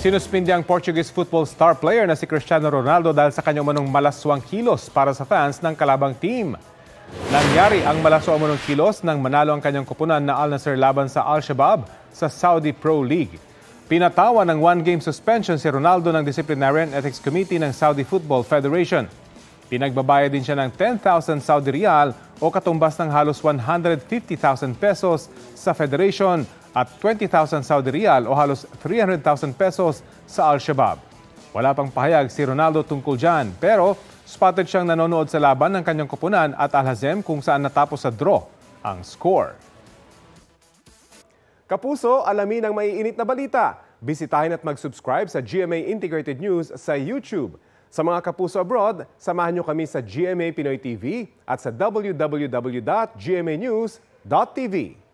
Sinuspindi ang Portuguese football star player na si Cristiano Ronaldo dahil sa kanyang umanong malaswang kilos para sa fans ng kalabang team. Nangyari ang malaswang umanong kilos nang manalo ang kanyang koponan na Al Nassr laban sa Al-Shabaab sa Saudi Pro League. Pinatawan ng one-game suspension si Ronaldo ng Disciplinary and Ethics Committee ng Saudi Football Federation. Pinagbabayad din siya ng 10,000 Saudi Riyal o katumbas ng halos 150,000 pesos sa Federation at 20,000 Saudi Riyal o halos 300,000 pesos sa Al-Shabaab. Wala pang pahayag si Ronaldo tungkol dyan, pero spotted siyang nanonood sa laban ng kanyang koponan at Al-Hazem kung saan natapos sa draw ang score. Kapuso, alamin ang maiinit na balita. Bisitahin at mag-subscribe sa GMA Integrated News sa YouTube. Sa mga kapuso abroad, samahan niyo kami sa GMA Pinoy TV at sa www.gmanews.tv.